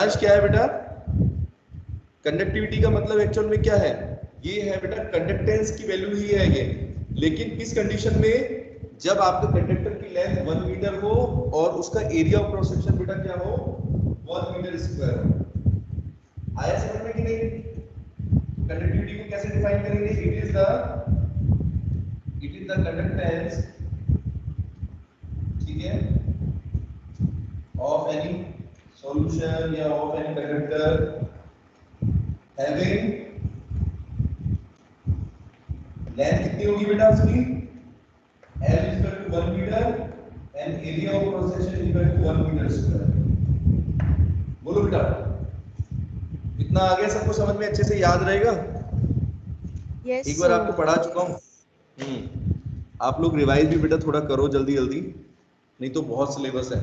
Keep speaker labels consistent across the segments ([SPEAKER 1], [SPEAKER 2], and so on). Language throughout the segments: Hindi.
[SPEAKER 1] आज क्या है बेटा, कंडक्टिविटी का मतलब एक्चुअल में क्या है, ये है बेटा कंडक्टेंस की वैल्यू ही है ये, लेकिन किस कंडीशन में, जब आपके कंडक्टर की लेंथ 1 मीटर हो और उसका एरिया ऑफ क्रॉस सेक्शन बेटा क्या हो, 1 मीटर स्क्वायर हो। आया समझ में कि नहीं? कंडक्टिविटी को कैसे डिफाइन करेंगे, इट इज द कंडक्टेंस, ठीक है, ऑफ एनी सॉल्यूशन या of any conductor having length कितनी होगी बेटा उसकी, L is equal to 1 meter and area of cross section is equal to 1 meter square। बोलो बेटा, इतना आगे सबको समझ में अच्छे से याद रहेगा?
[SPEAKER 2] Yes,
[SPEAKER 1] एक बार
[SPEAKER 2] sir.
[SPEAKER 1] आपको पढ़ा चुका हूँ। आप लोग रिवाइज भी बेटा थोड़ा करो जल्दी जल्दी, नहीं तो बहुत सिलेबस है,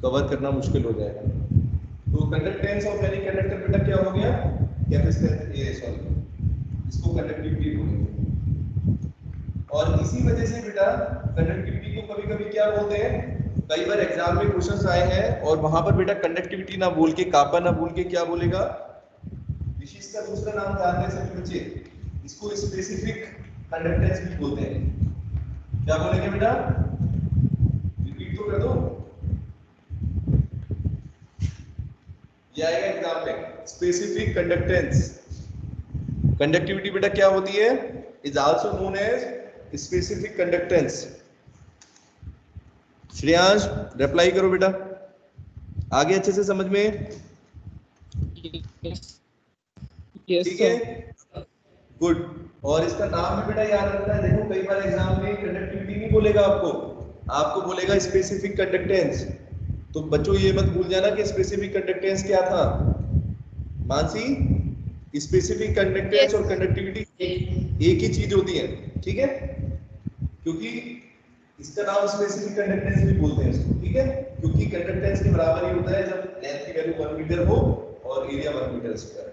[SPEAKER 1] कवर करना मुश्किल हो जाएगा। तो कंडक्टेंस ऑफ एनी कंडक्टर बेटा क्या हो गया, कैपेसिटेंस, ये सॉरी, इसको कंडक्टिविटी बोलेंगे। और इसी वजह से बेटा कंडक्टिविटी को कभी कभी क्या बोलते हैं, कई बार एग्जाम में क्वेश्चंस आए हैं और वहां पर बेटा कंडक्टिविटी ना बोल के, कापा ना बोल के क्या बोलेगा, विशेष का दूसरा नाम ध्यान दें सभी बच्चे, इसको स्पेसिफिक कंडक्टेंस भी बोलते हैं। क्या बोलेंगे बेटा, रिपीट तो कर दो, ये आएगा एग्जाम में, स्पेसिफिक कंडक्टेंस। कंडक्टिविटी बेटा क्या होती है, is also known as specific conductance. Shreyansh reply करो बेटा, आगे अच्छे से समझ में? ठीक है, गुड। और इसका नाम भी बेटा याद रखना है, देखो कई बार एग्जाम में कंडक्टिविटी नहीं बोलेगा आपको, आपको बोलेगा स्पेसिफिक कंडक्टेंस। तो बच्चों ये मत भूल जाना कि स्पेसिफिक कंडक्टेंस क्या था, मानसी, स्पेसिफिक कंडक्टेंस और कंडक्टिविटी एक ही चीज होती है, ठीक है, क्योंकि इसका नाम स्पेसिफिक कंडक्टेंस भी बोलते हैं इसको, ठीक है, क्योंकि कंडक्टेंस के बराबर ही होता है जब लेंथ की वैल्यू 1 मीटर हो और एरिया 1 मीटर स्क्वायर,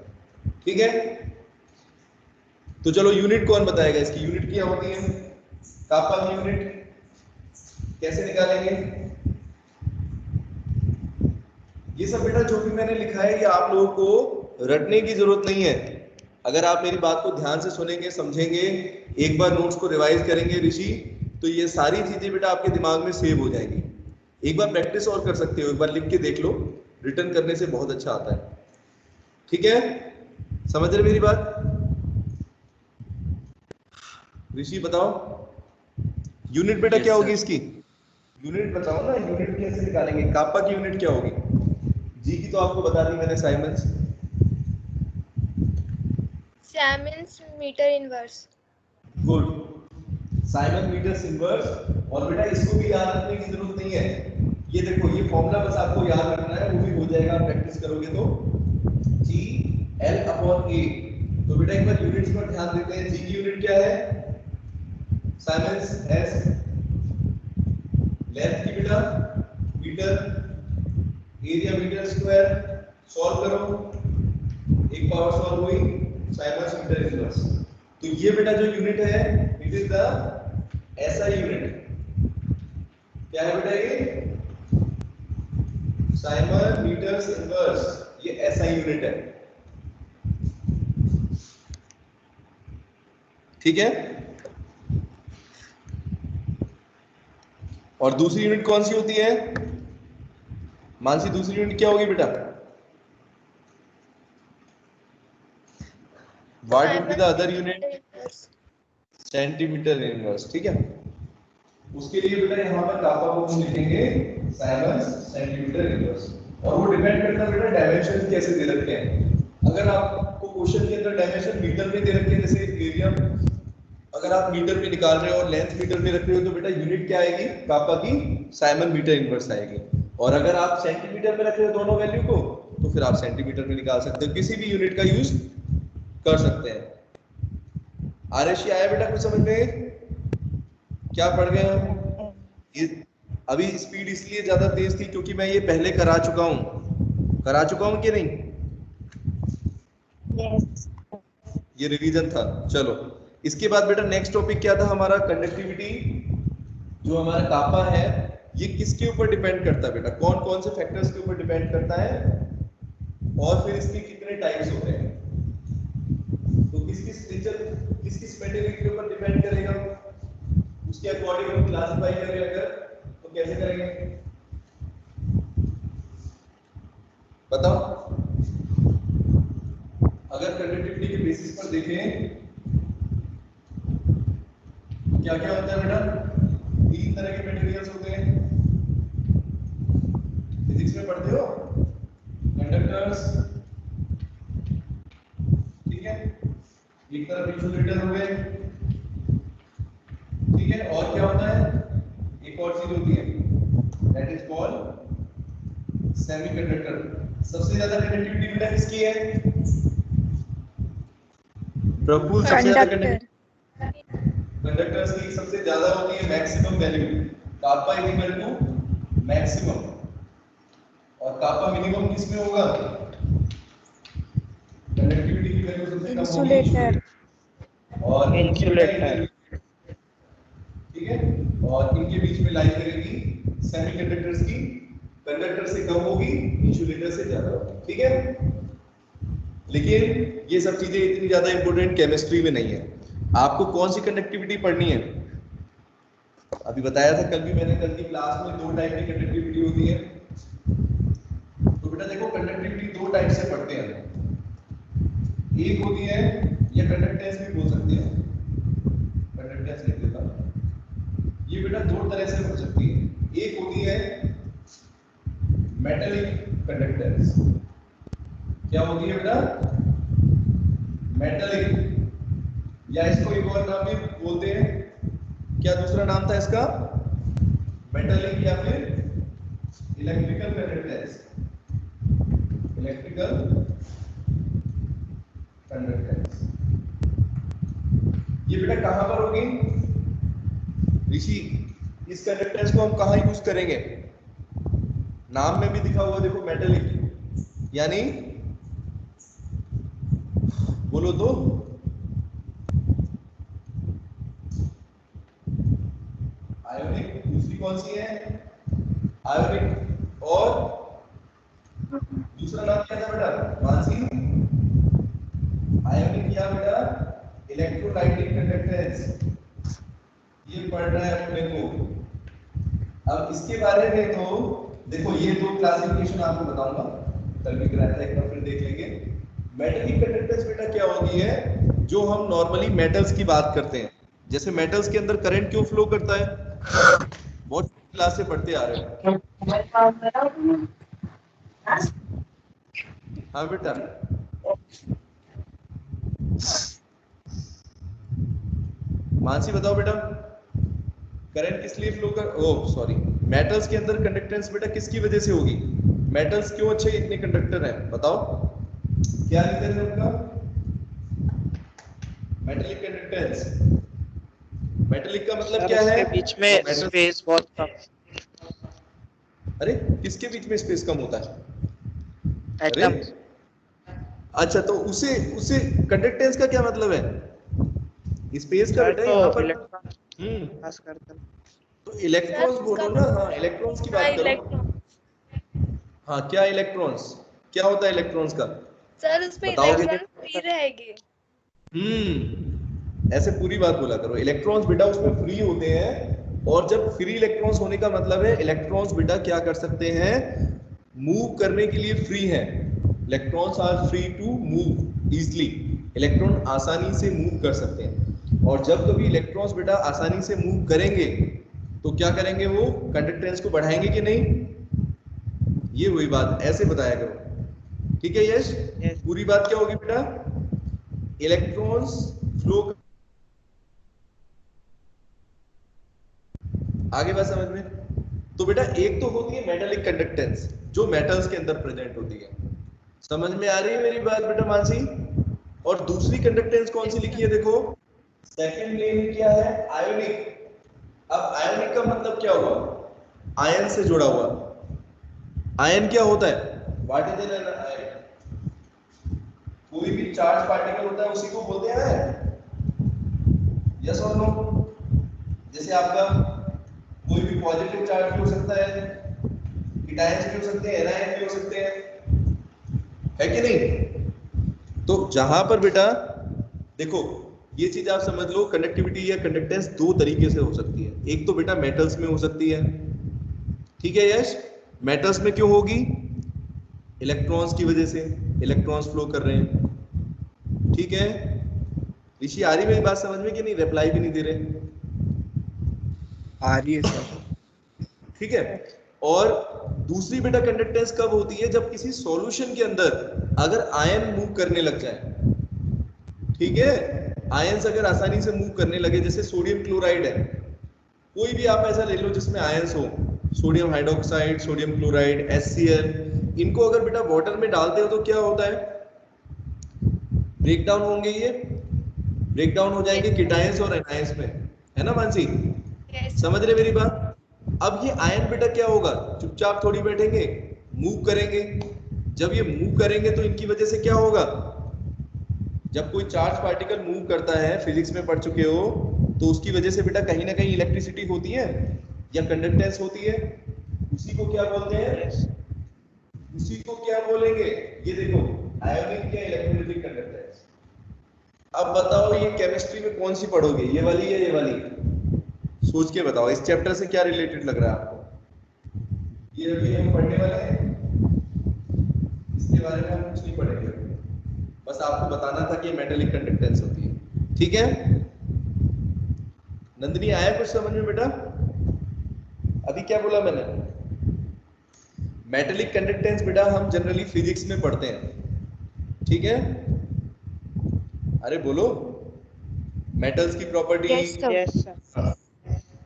[SPEAKER 1] ठीक है। तो चलो यूनिट कौन बताएगा, इसकी यूनिट क्या होती है, कापा की यूनिट कैसे निकालेंगे, ये सब बेटा जो भी मैंने लिखा है ये आप लोगों को रटने की जरूरत नहीं है। अगर आप मेरी बात को ध्यान से सुनेंगे, समझेंगे, एक बार नोट्स को रिवाइज करेंगे ऋषि, तो ये सारी चीजें बेटा आपके दिमाग में सेव हो जाएंगी। एक बार प्रैक्टिस और कर सकते हो, एक बार लिख के देख लो, रिटर्न करने से बहुत अच्छा आता है, ठीक है, समझ रहे मेरी बात? ऋषि बताओ यूनिट बेटा क्या होगी इसकी, यूनिट बताओ ना, यूनिट कैसे निकालेंगे, कापा की यूनिट क्या होगी, जी की तो आपको बता दी मैंने, siemens
[SPEAKER 2] metre inverse.
[SPEAKER 1] Good, siemens metres inverse. और बेटा इसको भी याद रखने की जरूरत नहीं है, ये देखो ये फॉर्मूला बस आपको याद रखना है, वो भी हो जाएगा प्रैक्टिस करोगे तो, जी एल अपॉन ए। तो बेटा एक बार यूनिट्स पर ध्यान देते हैं, जी की यूनिट क्या है, साइमंस एस, लेंथ की बेटा metre, area metre square, solve करो, एक पावर सॉल्व हुई, साइमंस मीटर इनवर्स। तो ये बेटा जो यूनिट है it is the SI unit, क्या है बेटा ये, साइमन मीटर्स इनवर्स, ये एसआई यूनिट है, ठीक है। और दूसरी यूनिट कौन सी होती है मानसी, दूसरी यूनिट क्या होगी बेटा, what would be the other unit, centimetre inverse, ठीक है। उसके लिए बेटा यहाँ पर कापा को हम लिखेंगे साइमंस सेंटीमीटर इनवर्स, और वो डिपेंड करता है बेटा डायमेंशन कैसे दे रखे हैं। अगर आपको क्वेश्चन के अंदर डायमेंशन मीटर में दे रखे हैं, जैसे एरिया अगर आप मीटर में निकाल रहे हो और लेंथ मीटर में रख रहे हो, तो बेटा यूनिट क्या आएगी कापा की, साइमन मीटर इनवर्स आएगी। और अगर आप सेंटीमीटर में रख रहे हो दोनों वैल्यू को, तो फिर आप सेंटीमीटर में निकाल सकते हो, किसी भी यूनिट का यूज कर सकते हैं। आरएशी आया बेटा कुछ समझ में, क्या पढ़ गए हम? ये अभी स्पीड इसलिए ज्यादा तेज थी क्योंकि मैं ये पहले करा चुका हूं कि नहीं?
[SPEAKER 2] Yes.
[SPEAKER 1] ये रिवीजन था। चलो इसके बाद बेटा नेक्स्ट टॉपिक क्या था हमारा, कंडक्टिविटी। जो हमारा कापा है ये किसके ऊपर डिपेंड करता है बेटा, कौन कौन से फैक्टर्स के ऊपर डिपेंड करता है, और फिर इसके कितने टाइप्स होते हैं, तो किस किस मेटेरियल के ऊपर डिपेंड करेगा, उसके अकॉर्डिंग हम क्लासिफाई करें अगर, तो कैसे करेंगे बताओ। अगर कंडक्टिविटी के बेसिस पर देखें क्या क्या होता है बेटा, 3 तरह के मटेरियल्स होते हैं, फिजिक्स में पढ़ते हो, कंडक्टर्स, ठीक है, एक तरफ इंसुलेटर हो गए, ठीक है, और क्या होता है, एक और चीज होती है दैट इज कॉल्ड सेमीकंडक्टर। सबसे ज्यादा कंडक्टिविटी बेटा किसकी है, प्रफुल्ल, सबसे ज्यादा कंडक्टर्स की सबसे ज्यादा होती है maximum value, kappa is equal to maximum, और कापा मिनिमम किसमें होगा, कंडक्टिविटी की वैल्यू सबसे कम होगी इंसुलेटर, और इंसुलेटर, ठीक है, और इनके बीच में लाई करेगी सेमीकंडक्टर्स की, कंडक्टर से कम होगी इंसुलेटर से ज्यादा होगी, ठीक है। लेकिन ये सब चीजें इतनी ज्यादा इंपॉर्टेंट केमिस्ट्री में नहीं है। आपको कौन सी कंडक्टिविटी पढ़नी है, अभी बताया था कल भी मैंने, कल की क्लास में 2 टाइप की कंडक्टिविटी होती है। तो बेटा देखो कंडक्टिविटी 2 टाइप से पढ़ते हैं, एक होती है, या कंडक्टेंस भी बोल सकते हैं, कंडक्टेंस लिख देता हूं, ये बेटा 2 तरह से हो सकती है, एक होती है मेटालिक कंडक्टेंस, क्या होती है बेटा, मेटालिक, या इसको एक और नाम भी बोलते हैं, क्या दूसरा नाम था इसका, मेटालिक या फिर इलेक्ट्रिकल कंडक्टेंस, इलेक्ट्रिकल कंडक्टेंस। ये बेटा कहां पर होगी ऋषि, इस कंडक्टेंस को हम कहां यूज करेंगे, नाम में भी दिखा हुआ देखो मेटालिक, यानी बोलो तो, आयोनिक, दूसरी कौन सी है, आयोनिक, और दूसरा नाम क्या था बेटा मानसी, आयोनिक या बेटा इलेक्ट्रोलाइटिक कंडक्टेंस, ये पढ़ रहा है अपने को। अब इसके बारे में तो देखो ये 2 क्लासिफिकेशन आपको बताऊंगा, कल भी कराया था, एक बार फिर देख लेंगे। मेटलिक कंडक्टेंस बेटा क्या होती है, जो हम नॉर्मली मेटल्स की बात करते हैं, जैसे मेटल्स के अंदर करंट क्यों फ्लो करता है, बहुत क्लास से पढ़ते आ रहे हो, हाँ बेटा, मानसी बताओ बेटा, करंट किस लिए फ्लो कर, ओ सॉरी, मेटल्स के अंदर कंडक्टेंस बेटा किसकी वजह से होगी, मेटल्स क्यों अच्छे इतने कंडक्टर हैं बताओ, क्या रीजन है उनका, मेटालिक कंडक्टेंस, मेटालिक का मतलब क्या है,
[SPEAKER 3] बीच में स्पेस बहुत कम,
[SPEAKER 1] अरे किसके बीच में स्पेस कम होता है,
[SPEAKER 3] एटम,
[SPEAKER 1] अच्छा तो उसे उसे कंडक्टेंस का क्या मतलब है, स्पेस का बेटा यहाँ पर,
[SPEAKER 3] पास करता है,
[SPEAKER 1] तो इलेक्ट्रॉन्स बोलो ना, हाँ इलेक्ट्रॉन्स की बात करो, हाँ क्या इलेक्ट्रॉन्स, क्या होता है इलेक्ट्रॉन्स का,
[SPEAKER 2] सर उसमें
[SPEAKER 1] बताओगे,
[SPEAKER 2] इलेक्ट्रॉन फ्री रहेंगे,
[SPEAKER 1] ऐसे पूरी बात बोला करो, इलेक्ट्रॉन्स बेटा उसमें फ्री होते हैं, और जब फ्री इलेक्ट्रॉन्स होने का मतलब है इलेक्ट्रॉन्स बेटा क्या कर सकते हैं, मूव करने के लिए फ्री हैं, electrons are free to move easily, electron आसानी से मूव कर सकते हैं, और जब कभी इलेक्ट्रॉन्स बेटा आसानी से मूव करेंगे तो क्या करेंगे, वो कंडक्टेंस को बढ़ाएंगे कि नहीं, ये वही बात ऐसे बताया करो, ठीक है यश, पूरी बात क्या होगी बेटा, इलेक्ट्रॉन्स फ्लो, आगे बात समझ में, तो बेटा एक तो होती है मेटालिक कंडक्टेंस जो मेटल्स के अंदर प्रेजेंट होती है, समझ में आ रही है मेरी बात बेटा मानसी, और दूसरी कंडक्टेंस कौन सी लिखी है देखो, सेकंड नेम क्या है, आयोनिक, अब आयोनिक का मतलब क्या हुआ, आयन से जुड़ा हुआ, आयन क्या होता है, व्हाट इज एन आयन, कोई भी चार्ज पार्टिकल होता है उसी को बोलते हैं आयन, यस और नो, जैसे आपका कोई भी पॉजिटिव चार्ज भी हो सकता है, इटायंस भी हो सकते हैं, एनायन भी हो सकते हैं, है कि नहीं? तो जहां पर बेटा देखो ये चीज आप समझ लो, कंडक्टिविटी या कंडक्टेंस दो तरीके से हो सकती है। एक तो बेटा मेटल्स में हो सकती है, ठीक है यश? मेटल्स में क्यों होगी? इलेक्ट्रॉन्स की वजह से, इलेक्ट्रॉन्स फ्लो कर रहे हैं, ठीक है? ऋषि आ रही मेरी बात समझ में कि नहीं? रिप्लाई भी नहीं दे रहे।
[SPEAKER 3] आ रही है सर।
[SPEAKER 1] ठीक है। और दूसरी बेटा कंडक्टेंस कब होती है? जब किसी सॉल्यूशन के अंदर अगर आयन मूव करने लग जाए, ठीक है? आयंस अगर आसानी से मूव करने लगे, जैसे सोडियम क्लोराइड है, कोई भी आप ऐसा ले लो जिसमें आयंस हो, sodium hydroxide, sodium chloride, HCl, इनको अगर बेटा वाटर में डालते हो तो क्या होता है? ब्रेक डाउन होंगे, ये ब्रेक डाउन हो जाएंगे कीटायंस और एनायंस में, है ना मानसी?
[SPEAKER 2] Yes.
[SPEAKER 1] समझ रहे मेरी बात? अब ये आयन बेटा क्या होगा? चुपचाप थोड़ी बैठेंगे, मूव करेंगे। जब ये मूव करेंगे तो इनकी वजह से क्या होगा? जब कोई चार्ज पार्टिकल मूव करता है, फिजिक्स में पढ़ चुके हो, तो उसकी वजह से बेटा कहीं ना कहीं इलेक्ट्रिसिटी होती है या कंडक्टेंस होती है। उसी को क्या बोलते हैं? उसी को क्या बोलेंगे? ये देखो, आयोनिक या इलेक्ट्रोलिटिक कंडक्टेंस। अब बताओ ये केमिस्ट्री में कौन सी पढ़ोगे, ये वाली या ये वाली? सोच के बताओ, इस चैप्टर से क्या रिलेटेड लग रहा है आपको? ये अभी हम पढ़ने वाले हैं, इसके बारे में हम कुछ नहीं पढ़ेंगे, बस आपको बताना था कि मेटालिक कंडक्टेंस होती है, ठीक है? नंदिनी आया कुछ समझ में बेटा? अभी क्या बोला मैंने? मेटालिक कंडक्टेंस बेटा हम जनरली फिजिक्स में पढ़ते हैं, ठीक है? अरे बोलो, मेटल्स की property,
[SPEAKER 2] Yes, sir.
[SPEAKER 3] Yes sir.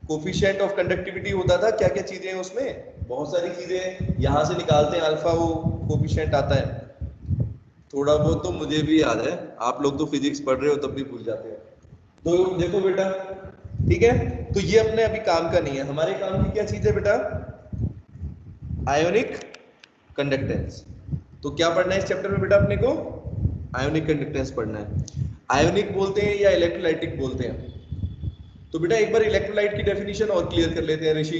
[SPEAKER 1] Coefficient of conductivity होता था, क्या क्या चीजें हैं उसमें? बहुत सारी चीजें, यहां से निकालते हैं अल्फा, वो कोफिशिएंट आता है। थोड़ा बहुत तो मुझे भी याद है, आप लोग तो फिजिक्स पढ़ रहे हो तब भी भूल जाते हैं। तो देखो बेटा, ठीक है? तो ये अपने अभी काम का नहीं है, हमारे काम की क्या चीज है बेटा? Ionic conductance. तो क्या पढ़ना है इस चैप्टर में बेटा अपने को? आयोनिक कंडक्टेंस पढ़ना है। आयोनिक बोलते हैं या इलेक्ट्रोलाइटिक बोलते हैं? तो बेटा एक बार इलेक्ट्रोलाइट की डेफिनेशन और क्लियर कर लेते हैं ऋषि,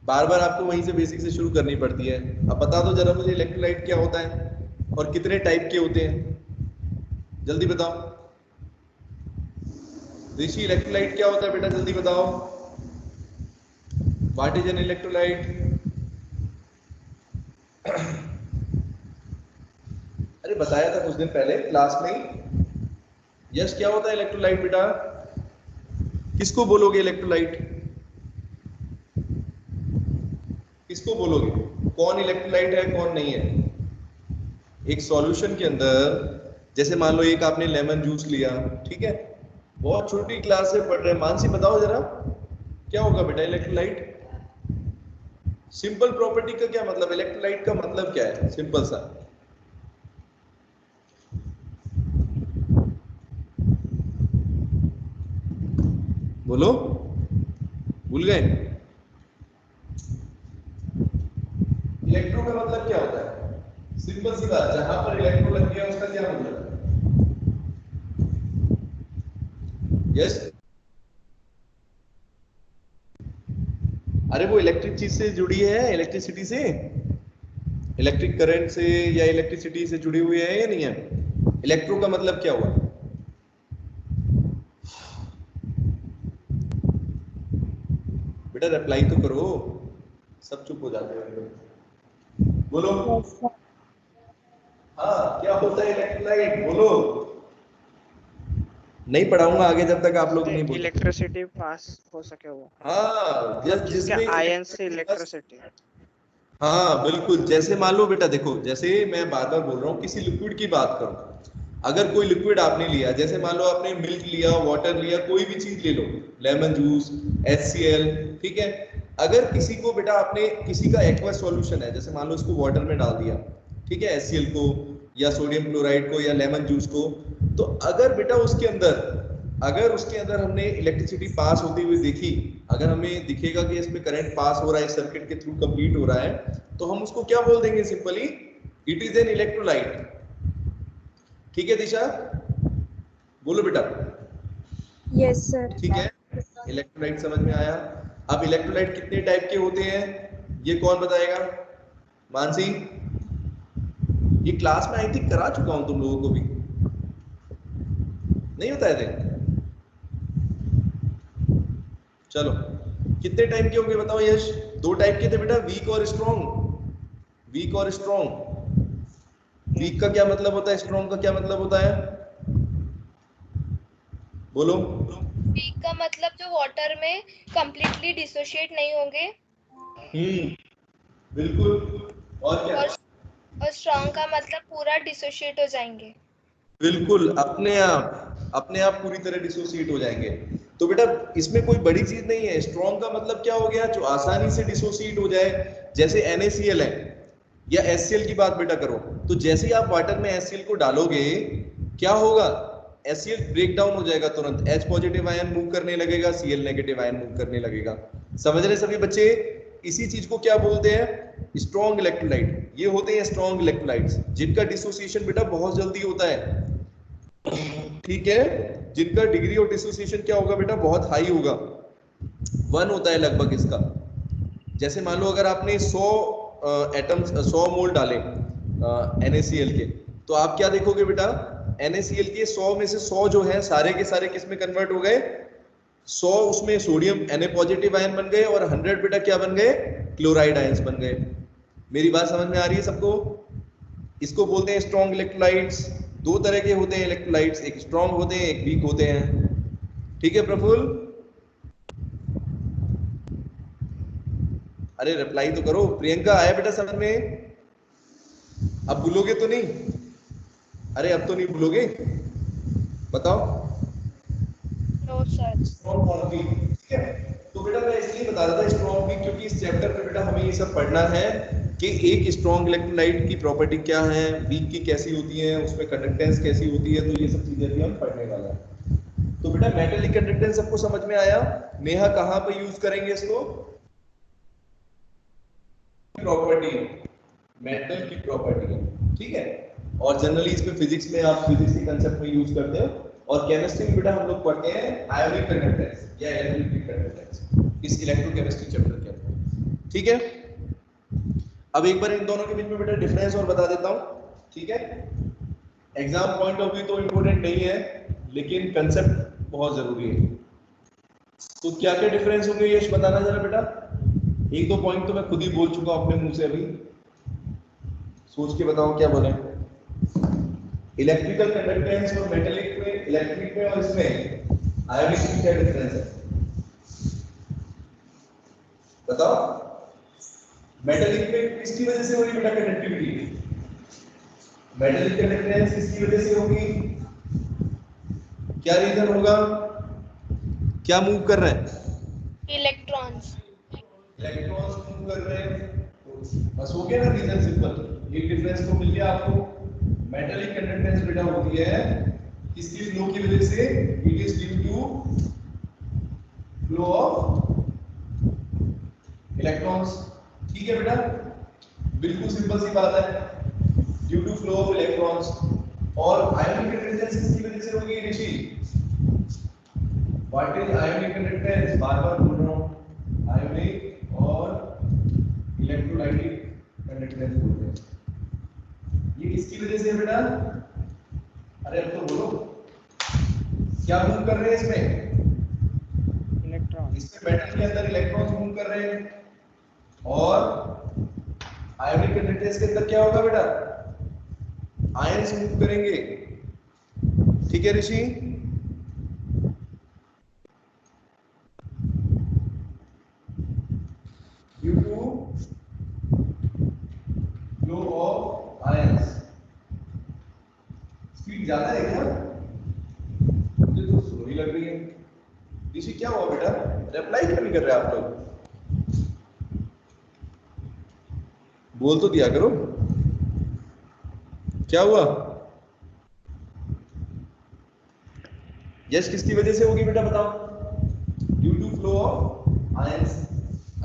[SPEAKER 1] बार बार आपको वहीं से बेसिक से शुरू करनी पड़ती है। अब बता दो जरा मुझे, इलेक्ट्रोलाइट क्या होता है और कितने टाइप के होते हैं? जल्दी बताओ ऋषि, इलेक्ट्रोलाइट क्या होता है बेटा? जल्दी बताओ, व्हाट इज एन इलेक्ट्रोलाइट? अरे बताया था कुछ दिन पहले क्लास में ही। यस, क्या होता है इलेक्ट्रोलाइट बेटा? किसको बोलोगे इलेक्ट्रोलाइट? किसको बोलोगे? कौन इलेक्ट्रोलाइट है, कौन नहीं है? एक सॉल्यूशन के अंदर, जैसे मान लो एक आपने लेमन जूस लिया, ठीक है? बहुत छोटी क्लास से पढ़ रहे हैं, मानसी बताओ जरा क्या होगा बेटा इलेक्ट्रोलाइट? सिंपल प्रॉपर्टी का क्या मतलब? इलेक्ट्रोलाइट का मतलब क्या है? सिंपल सा बोलो, भूल गए? इलेक्ट्रो का मतलब क्या होता है? सिंपल सी बात, जहां पर इलेक्ट्रो लग गया उसका क्या मतलब है? यस, अरे वो इलेक्ट्रिक चीज से जुड़ी है, इलेक्ट्रिसिटी से, इलेक्ट्रिक करंट से या इलेक्ट्रिसिटी से जुड़ी हुई है या नहीं है? इलेक्ट्रो का मतलब क्या हुआ? बेटा रिप्लाई तो करो, सब चुप हो जाते हैं। बोलो, हाँ क्या होता है इलेक्ट्रोलाइट? बोलो। नहीं पढ़ाऊंगा आगे जब तक आप लोग नहीं बोलते।
[SPEAKER 3] इलेक्ट्रिसिटी पास हो सके वो,
[SPEAKER 1] हाँ, जिसमें
[SPEAKER 3] आयन से इलेक्ट्रिसिटी।
[SPEAKER 1] हाँ बिल्कुल, जैसे मान लो बेटा देखो, जैसे मैं बार बार बोल रहा हूँ, किसी लिक्विड की बात करो, अगर कोई लिक्विड आपने लिया, जैसे मान लो आपने मिल्क लिया, वाटर लिया, कोई भी चीज ले लो, लेमन जूस, HCl, ठीक है? अगर किसी को बेटा आपने, किसी का एक्वस सॉल्यूशन है, जैसे मान लो इसको वाटर में डाल दिया, ठीक है, HCl को या सोडियम क्लोराइड को या लेमन जूस को, तो अगर बेटा उसके अंदर, अगर उसके अंदर हमने इलेक्ट्रिसिटी पास होती हुई देखी, अगर हमें दिखेगा कि इसमें करंट पास हो रहा है, सर्किट के थ्रू कंप्लीट हो रहा है, तो हम उसको क्या बोल देंगे? Simply it is an electrolyte. ठीक है दिशा, बोलो बेटा।
[SPEAKER 2] Yes, sir.
[SPEAKER 1] ठीक है, इलेक्ट्रोलाइट समझ में आया? अब इलेक्ट्रोलाइट कितने टाइप के होते हैं ये कौन बताएगा? मानसी, ये क्लास में आई थिंक करा चुका हूं तुम लोगों को भी, नहीं बताए थे? चलो कितने टाइप के होंगे बताओ यश? 2 टाइप के थे बेटा, वीक और स्ट्रॉन्ग। वीक और स्ट्रॉन्ग। वीक का क्या मतलब होता है, स्ट्रॉन्ग का क्या मतलब होता है? बोलो।
[SPEAKER 2] वीक का मतलब जो वाटर में कंप्लीटली डिसोशिएट नहीं होंगे,
[SPEAKER 1] बिल्कुल। और क्या?
[SPEAKER 2] और स्ट्रॉन्ग का मतलब पूरा डिसोशिएट हो जाएंगे।
[SPEAKER 1] बिल्कुल, अपने आप पूरी तरह डिसोसिएट हो जाएंगे। तो बेटा इसमें कोई बड़ी चीज नहीं है। स्ट्रॉन्ग का मतलब क्या हो गया? जो आसानी से डिसोसिएट हो जाए। जैसे NaCl है या HCl की बात बेटा करो, तो जैसे ही आप वाटर में HCl को डालोगे क्या होगा? HCl ब्रेक डाउन हो जाएगा तुरंत, H पॉजिटिव आयन मूव करने लगेगा, Cl नेगेटिव आयन मूव करने लगेगा। समझ रहे सभी बच्चे? इसी चीज को क्या बोलते हैं? Strong electrolyte. ये होते हैं स्ट्रॉन्ग इलेक्ट्रोलाइट्स जिनका डिसोसिएशन बेटा बहुत जल्दी होता है, ठीक है? जिनका डिग्री ऑफ डिसोसिएशन क्या होगा बेटा? बहुत हाई होगा, 1 होता है लगभग इसका। जैसे मान लो अगर आपने 100 एटम्स 100 मोल डाले NaCl के, तो आप क्या देखोगे बेटा? NaCl के 100 में से 100 जो है सारे के सारे किस में कन्वर्ट हो गए? 100 उसमें सोडियम Na पॉजिटिव आयन बन गए और 100 बेटा क्या बन गए? क्लोराइड आयंस बन गए। मेरी बात समझ में आ रही है सबको? इसको बोलते हैं स्ट्रॉन्ग इलेक्ट्रोलाइट्स। 2 तरह के होते हैं इलेक्ट्रोलाइट्स, एक स्ट्रॉन्ग होते हैं, एक वीक होते हैं। ठीक है प्रफुल्ल? अरे रिप्लाई तो करो। प्रियंका आया बेटा समझ में? अब भूलोगे तो नहीं? अरे अब तो नहीं भूलोगे? बताओ।
[SPEAKER 2] No sir.
[SPEAKER 1] स्ट्रॉन्ग और वीक, ठीक है? तो बेटा मैं इसलिए बता रहा था स्ट्रॉन्ग वीक, क्योंकि इस चैप्टर में बेटा हमें ये सब पढ़ना है कि एक स्ट्रॉन्ग इलेक्ट्रोलाइट की प्रॉपर्टी क्या है, वीक की कैसी होती है, उसमें कंडक्टेंस कैसी होती है, तो ये सब चीजें भी हम पढ़ने वाला है। तो बेटा मेटलिक कंडक्टेंस सबको समझ में आया? नेहा कहाँ पे यूज करेंगे इसको? प्रॉपर्टी, मेटल की प्रॉपर्टी है, ठीक है? और जनरली इसमें फिजिक्स में आप फिजिक्स के कंसेप्ट में यूज करते हो, और केमिस्ट्री में बेटा हम लोग पढ़ते हैं आयोनिक कंडक्टेंस या इलेक्ट्रिक कंडक्टेंस इस इलेक्ट्रोकेमिस्ट्री चैप्टर के अंदर, ठीक है? अब एक बार इन दोनों के बीच में बेटा डिफरेंस और बता देता हूं, ठीक है? एग्जाम पॉइंट ऑफ व्यू तो इंपॉर्टेंट नहीं है, लेकिन कंसेप्ट बहुत जरूरी है। तो क्या क्या डिफरेंस होंगे यश बताना जरा बेटा। एक दो पॉइंट तो मैं खुद ही बोल चुका हूं अपने मुंह से, अभी सोच के बताओ क्या बोले। इलेक्ट्रिकल कंडक्टेंस और मेटालिक में, इलेक्ट्रिक में और इसमें आयोनिक में क्या डिफरेंस है बताओ। मेटालिक में किसकी वजह से होगी बेटा कंडक्टिविटी? मेटालिक कंडक्टेंस किसकी वजह से होगी? क्या रीजन होगा? क्या मूव कर रहे हैं?
[SPEAKER 2] इलेक्ट्रॉन्स।
[SPEAKER 1] इलेक्ट्रॉन्स मूव कर रहे हैं, तो बस हो गया ना रीजन सिंपल। एक डिफरेंस तो मिल गया आपको। मेटालिक कंडक्टेंस बेटा होती है किसकी फ्लो की वजह से? It is due to flow of electrons, ठीक है बेटा? बिल्कुल सिंपल सी बात है, due to flow of electrons. और आयोनिक कंडक्टेंस किसकी वजह से होगी Rishi? What is ionic conductance? बार बार बोल रहा हूं, आयोनिक और इलेक्ट्रोलाइटिक कंडक्टेंस बोलते हैं। ये किसकी वजह से है बेटा? अरे अब तो बोलो, क्या मूव कर रहे हैं इसमें?
[SPEAKER 3] इलेक्ट्रॉन।
[SPEAKER 1] इसमें मेटल के अंदर इलेक्ट्रॉन्स मूव कर रहे हैं, और आयोनिक कंडक्टेंस के अंदर क्या होगा बेटा? आयंस मूव करेंगे, ठीक है Rishi? Due to flow of ions. Speed ज्यादा है क्या? मुझे तो स्लो ही लग रही है। ऋषि क्या हुआ बेटा? रिप्लाई क्यों नहीं कर रहे आप लोग? बोल तो दिया करो, क्या हुआ? यस किसकी वजह से होगी बेटा बताओ? Due to flow of ions.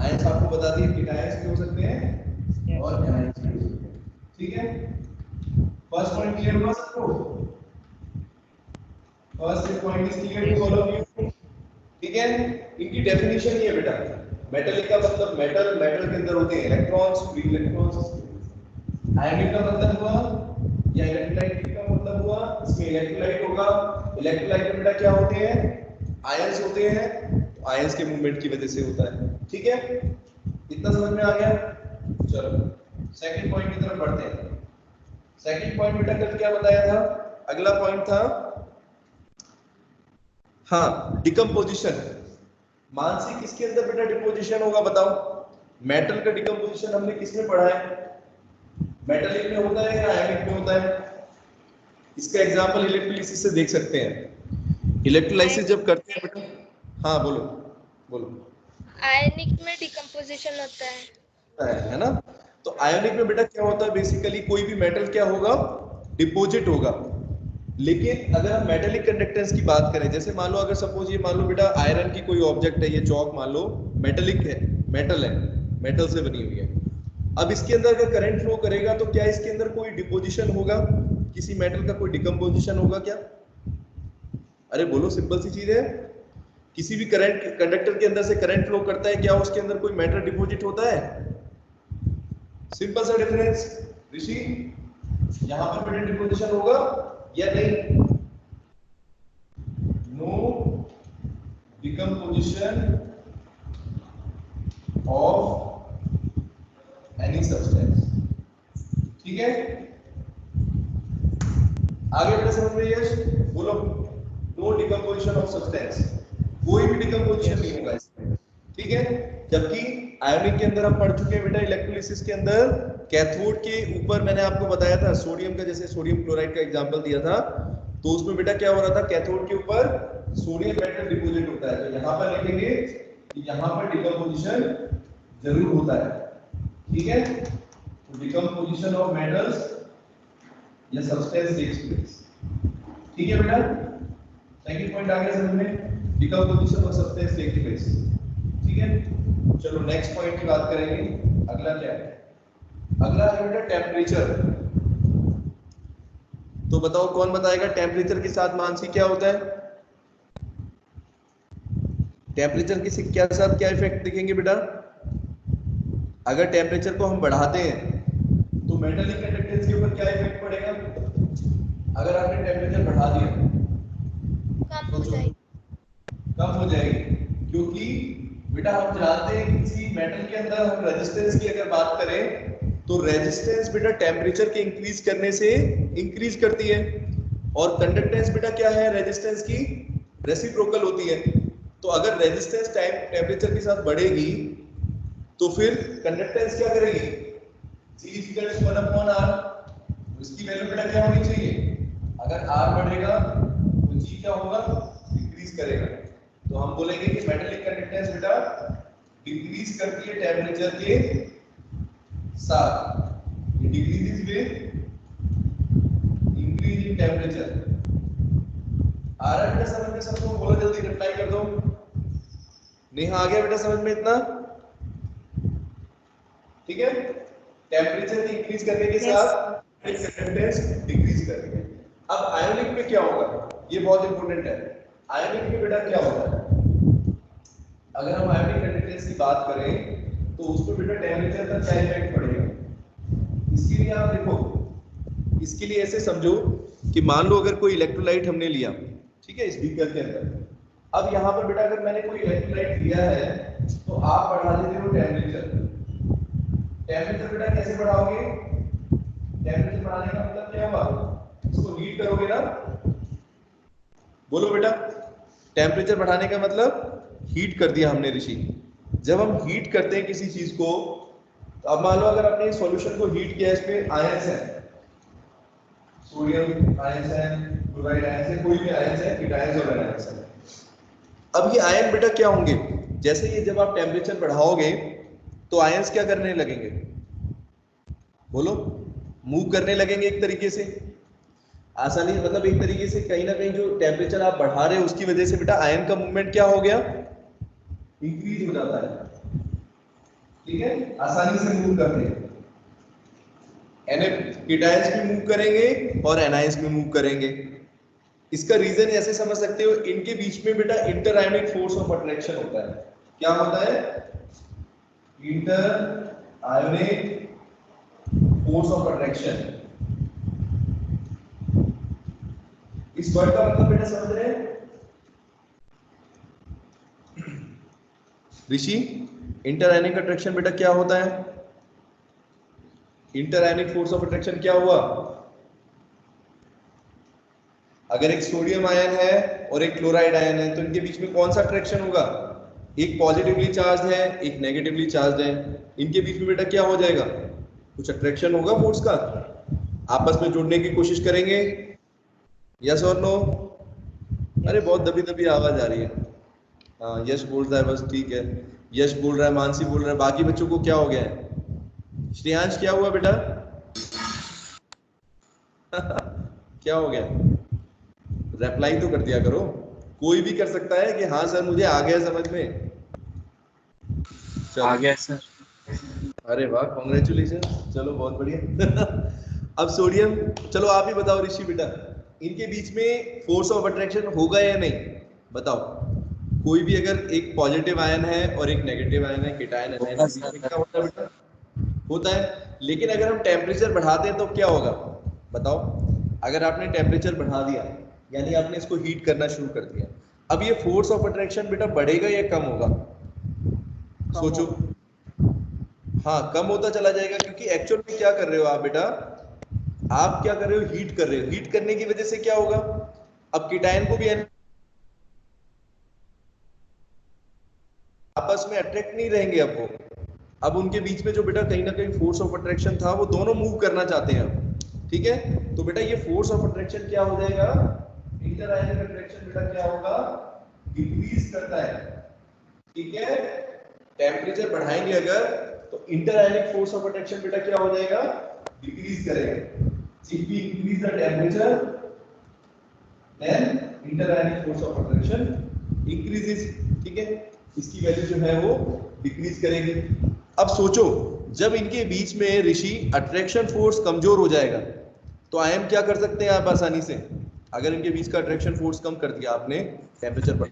[SPEAKER 1] Ions आपको बता दिए केटायंस भी हो सकते हैं और एनायंस भी हो सकते हैं, ठीक है? फर्स्ट पॉइंट क्लियर हुआ सबको? First point is clear to all of you, ठीक है? इनकी डेफिनेशन ये है बेटा, मेटल का मतलब मेटल, मेटल के अंदर होते हैं इलेक्ट्रॉन्स, फ्री इलेक्ट्रॉन्स, आयनिक का मतलब हुआ या इलेक्ट्रोलाइट का मतलब हुआ, इसमें इलेक्ट्रोलाइट होगा। इलेक्ट्रोलाइट में बेटा क्या होते हैं, आयंस होते हैं, तो आयंस के मूवमेंट की वजह से होता है। ठीक है, इतना समझ में आ गया। चलो सेकंड पॉइंट की तरफ बढ़ते हैं। सेकंड पॉइंट बेटा कल क्या बताया था, अगला पॉइंट था हाँ डिकम्पोजिशन। मानसी किसके अंदर बेटा डिपोजिशन होगा बताओ। मेटल का डिकम्पोजिशन हमने किसमें पढ़ा है, मेटालिक में होता है या आयनिक में होता है। इसका एग्जांपल इलेक्ट्रोलिसिस से देख सकते हैं। इलेक्ट्रोलाइसिस जब करते हैं बेटा, हाँ बोलो बोलो।
[SPEAKER 2] आयनिक में डिकम्पोजिशन होता
[SPEAKER 1] है ना। तो आयोनिक में बेटा क्या होता है, बेसिकली कोई भी मेटल क्या होगा, डिपोजिट होगा। लेकिन अगर हम मेटेलिक कंडक्टेंस की बात करें, जैसे मान लो अगर सपोज ये मान लो बेटा आयरन की कोई ऑब्जेक्ट है, ये चौक मान लो मेटेलिक है, मेटल है, मेटल से बनी हुई है। अब इसके अंदर अगर करंट फ्लो करेगा तो क्या इसके अंदर कोई डिपोजिशन होगा, किसी मेटल का कोई डिकम्पोजिशन होगा क्या। अरे बोलो, सिंपल सी चीज है। किसी भी करंट कंडक्टर के अंदर से करंट फ्लो करता है, क्या उसके अंदर कोई मैटर डिपॉजिट होता है। सिंपल सा डिफरेंस ऋषि, यहां पर मैटर डिपोजिशन होगा या नहीं। No decomposition of any substance. ठीक है, आगे बेटा समझ में यश बोलो। नो डिकम्पोजिशन ऑफ सब्सटेंस, कोई भी डिकम्पोजिशन नहीं होगा इसमें। ठीक है, जबकि आयोनिक के अंदर हम पढ़ चुके हैं बेटा इलेक्ट्रोलिसिस के अंदर कैथोड के ऊपर मैंने आपको बताया था सोडियम का, जैसे सोडियम क्लोराइड का एग्जांपल दिया था, तो उसमें बेटा क्या हो रहा था, कैथोड के ऊपर सोडियम मेटल डिपॉजिट होता है। तो यहां पर लिखेंगे कि यहां पर डिकम्पोजिशन जरूर होता है। ठीक है, तो डिकम्पोजिशन ऑफ मेटल्स या सब्सटेंस टेक्स प्लेस। ठीक है बेटा, सेकंड पॉइंट आ गया समझ में, decomposition of substance takes place. ठीक है, चलो नेक्स्ट पॉइंट की बात करेंगे। अगला क्या है, अगला है बेटा टेम्परेचर। तो बताओ कौन बताएगा टेम्परेचर के साथ मानसी क्या होता है। टेम्परेचर के क्या साथ क्या इफेक्ट दिखेंगे बेटा। अगर टेम्परेचर को हम बढ़ाते हैं तो मेटलिक कंडक्टेंस के ऊपर क्या इफेक्ट पड़ेगा। अगर आपने टेम्परेचर बढ़ा दिया
[SPEAKER 2] कम हो जाएगी।
[SPEAKER 1] कम हो जाएगी, क्योंकि बेटा हम जानते हैं किसी मेटल के अंदर हम रेजिस्टेंस की अगर बात करें तो रेजिस्टेंस बेटा टेम्परेचर के इंक्रीज करने से इंक्रीज करती है, और कंडक्टेंस बेटा क्या है रेजिस्टेंस की, रेसिप्रोकल होती है। तो अगर रेजिस्टेंस टाइम टेम्परेचर के साथ बढ़ेगी तो फिर कंडक्टेंस क्या करेगी, C is equal to 1/R। उसकी वैल्यू बेटा क्या होनी चाहिए, अगर R बढ़ेगा तो G क्या होगा, डिक्रीज करेगा। तो हम बोलेंगे कि मेटलिक कंडक्टेंस बेटा डिक्रीज करती है टेम्परेचर के साथ, decrease with increase in temperature. आ रहा है बेटा समझ में सबको, बोलो जल्दी रिप्लाई कर दो। नेहा आ गया बेटा समझ में इतना। ठीक है, टेम्परेचर की इंक्रीज करने के साथ कंडक्टेंस डिक्रीज करेंगे। अब आयोनिक में क्या होगा, ये बहुत इंपॉर्टेंट है। आयोनिक में बेटा क्या होता है, अगर हम आयोनिक कंडक्टेंस की बात करें तो उसमें बेटा टेम्परेचर का क्या इफेक्ट पड़ेगा। इसके लिए आप देखो, इसके लिए ऐसे समझो कि मान लो अगर कोई इलेक्ट्रोलाइट हमने लिया, ठीक है, इस बीकर के अंदर। अब यहाँ पर बेटा अगर मैंने कोई इलेक्ट्रोलाइट लिया है तो आप बढ़ा देते हो टेम्परेचर। टेम्परेचर बेटा कैसे बढ़ाओगे, टेम्परेचर बढ़ाने का मतलब क्या हुआ, इसको हीट करोगे ना। बोलो बेटा, टेम्परेचर बढ़ाने का मतलब हीट कर दिया हमने ऋषि। जब हम हीट करते हैं किसी चीज को, तो अब मान लो अगर आपने सॉल्यूशन को हीट किया, इसमें आयंस है, सोडियम आयंस है, क्लोराइड आयंस है, कोई भी आयंस है, कीटायंस और एनायंस है। अब ये आयन बेटा क्या होंगे, जैसे ये जब आप टेम्परेचर बढ़ाओगे तो आयंस क्या करने लगेंगे, बोलो, मूव करने लगेंगे एक तरीके से आसानी, मतलब एक तरीके से कहीं ना कहीं जो टेम्परेचर आप बढ़ा रहे हो उसकी वजह से बेटा आयन का मूवमेंट क्या हो गया, इंक्रीज हो जाता है। ठीक है, आसानी से मूव करते हैं। कीटायंस भी मूव करेंगे और एनायंस भी मूव करेंगे। इसका रीजन ऐसे समझ सकते हो, इनके बीच में बेटा inter ionic force of attraction होता है। क्या होता है, inter ionic force of attraction. इस वर्ड का मतलब बेटा समझ रहे हैं ऋषि? इंटरआयनिक अट्रैक्शन बेटा क्या होता है? इंटरआयनिक फोर्स ऑफ अट्रैक्शन क्या हुआ? अगर एक सोडियम आयन है और एक क्लोराइड आयन है तो इनके बीच में कौन सा अट्रैक्शन होगा? एक पॉजिटिवली चार्ज है, एक नेगेटिवली चार्ज है। इनके बीच में बेटा क्या हो जाएगा? कुछ अट्रैक्शन होगा फोर्स का, आपस में जुड़ने की कोशिश करेंगे। यस और नो? अरे बहुत दबी दबी आवाज आ रही है। हाँ यश बोल रहा है, बस ठीक है। यश बोल रहा है, मानसी बोल रहा है, बाकी बच्चों को क्या हो गया है? श्रेयांश क्या हुआ बेटा? क्या हो गया? रिप्लाई तो कर दिया करो, कोई भी कर सकता है कि हाँ सर मुझे आ गया समझ में।
[SPEAKER 4] आ गया सर।
[SPEAKER 1] अरे वाह, कॉन्ग्रेचुलेशन, चलो बहुत बढ़िया। अब सोडियम, चलो आप ही बताओ ऋषि बेटा, इनके बीच में फोर्स ऑफ अट्रैक्शन होगा या नहीं? बताओ। कोई भी अगर एक पॉजिटिव आयन है और एक नेगेटिव आयन है, केटायन है,
[SPEAKER 4] होगा
[SPEAKER 1] इसके बीच में
[SPEAKER 4] सर।
[SPEAKER 1] क्या होता है बेटा? होता है। लेकिन अगर हम टेम्परेचर बढ़ाते हैं तो क्या होगा? बताओ। अगर आपने टेम्परेचर बढ़ा दिया यानी आपने इसको हीट करना शुरू कर दिया, अब ये फोर्स ऑफ अट्रैक्शन बेटा बढ़ेगा या कम होगा? सोचो। हाँ कम होता चला जाएगा, क्योंकि एक्चुअल में क्या कर रहे हो आप बेटा? आप क्या कर रहे हो? हीट कर रहे हो। हीट करने की वजह से क्या होगा? अब कीटायन को भी आपस में अट्रैक्ट नहीं रहेंगे अब वो। अब उनके बीच में जो बेटा कहीं ना कहीं फोर्स ऑफ अट्रैक्शन था वो दोनों मूव करना चाहते हैं अब। ठीक है, तो बेटा ये फोर्स ऑफ अट्रैक्शन क्या हो जाएगा? इंटरआयनिक अट्रैक्शन बेटा क्या होगा? डिक्रीज करता है। ठीक है, टेम्परेचर बढ़ाएंगे अगर तो इंटरआयनिक फोर्स ऑफ अट्रैक्शन बेटा क्या हो जाएगा? डिक्रीज करेगा। If we increase the temperature then interionic force of attraction increases. ठीक है, इसकी वैल्यू जो है वो डिक्रीज करेगी। अब सोचो, जब इनके बीच में ऋषि अट्रैक्शन फोर्स कमजोर हो जाएगा तो आयन क्या कर सकते हैं आप आसानी से? अगर इनके बीच का अट्रैक्शन फोर्स कम कर दिया आपने टेम्परेचर पर,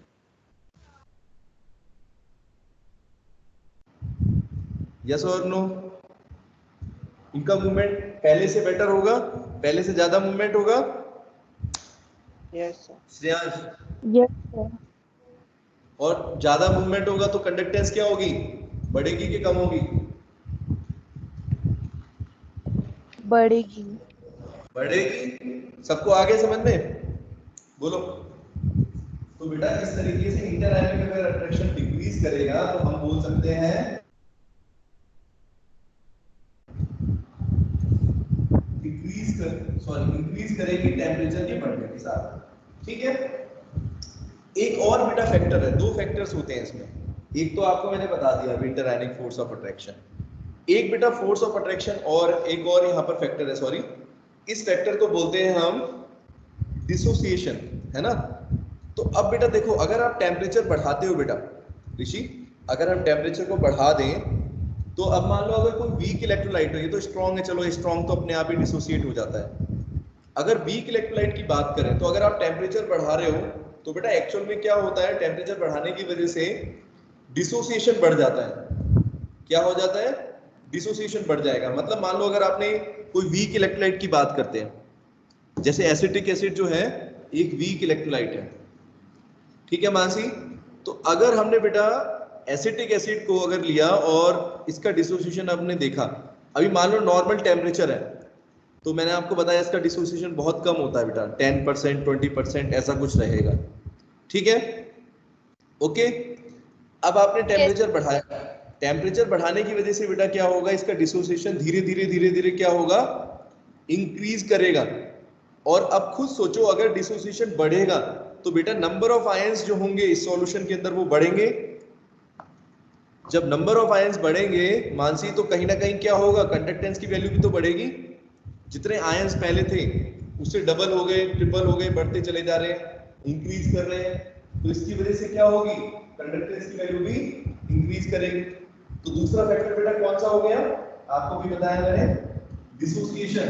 [SPEAKER 1] यस और नो? इनका मूवमेंट पहले से बेटर होगा, पहले से ज्यादा मूवमेंट होगा।
[SPEAKER 3] Yes sir.
[SPEAKER 1] Shreyansh,
[SPEAKER 5] yes sir.
[SPEAKER 1] और ज्यादा मूवमेंट होगा तो कंडक्टेंस क्या होगी? बढ़ेगी कि कम होगी?
[SPEAKER 5] बढ़ेगी।
[SPEAKER 1] बढ़ेगी। सबको आगे समझ में? बोलो। तो बेटा इस तरीके से इंटरआयनिक अगर अट्रैक्शन डिक्रीज करेगा तो हम बोल सकते हैं इंक्रीज करेगी टेम्परेचर के बढ़ने के साथ। ठीक है, एक और बेटा फैक्टर है, दो फैक्टर्स होते हैं इसमें। एक तो आपको मैंने बता दिया इंटरआयनिक फोर्स ऑफ अट्रैक्शन, एक बेटा फोर्स ऑफ अट्रैक्शन, और एक और यहाँ पर फैक्टर है, सॉरी, इस फैक्टर को बोलते हैं हम डिसोसिएशन, है ना? तो अब बेटा देखो, अगर आप टेम्परेचर बढ़ाते हो बेटा ऋषि, अगर हम टेम्परेचर को बढ़ा दें तो अब मान लो अगर कोई वीक इलेक्ट्रोलाइट हो, ये तो स्ट्रॉन्ग है, चलो स्ट्रॉन्ग तो अपने आप ही डिसोसिएट हो जाता है। अगर वीक इलेक्ट्रोलाइट की बात करें तो अगर आप टेम्परेचर बढ़ा रहे हो तो बेटा एक्चुअल में क्या होता है? टेम्परेचर बढ़ाने की वजह से डिसोसिएशन बढ़ जाता है। क्या हो जाता है? डिसोसिएशन बढ़ जाएगा। मतलब मान लो अगर आपने कोई वीक इलेक्ट्रोलाइट की बात करते हैं, जैसे एसिटिक एसिड जो है एक वीक इलेक्ट्रोलाइट है, ठीक है मानसी? तो अगर हमने बेटा एसिटिक एसिड को अगर लिया और इसका डिसोसिएशन आपने देखा, अभी मान लो नॉर्मल टेम्परेचर है तो मैंने आपको बताया इसका डिसोसिएशन बहुत कम होता है बेटा, 10% 20% ऐसा कुछ रहेगा। ठीक है, ओके। अब आपने टेम्परेचर बढ़ाया, टेम्परेचर बढ़ाने की वजह से बेटा क्या होगा? इसका डिसोसिएशन धीरे धीरे क्या होगा? इंक्रीज करेगा। और अब खुद सोचो, अगर डिसोसिएशन बढ़ेगा तो बेटा नंबर ऑफ आयंस जो होंगे इस सॉल्यूशन के अंदर वो बढ़ेंगे। जब नंबर ऑफ आयंस बढ़ेंगे मानसी, तो कहीं ना कहीं क्या होगा? कंडक्टेंस की वैल्यू भी तो बढ़ेगी। जितने आयंस पहले थे उससे डबल हो गए, ट्रिपल हो गए, बढ़ते चले जा रहे हैं, इंक्रीज कर रहे हैं, तो इसकी वजह से क्या होगी? कंडक्टेंस की वैल्यू भी इंक्रीज करेगी। तो दूसरा फैक्टर बेटा कौन सा हो गया? आपको भी बताया मैंने, dissociation.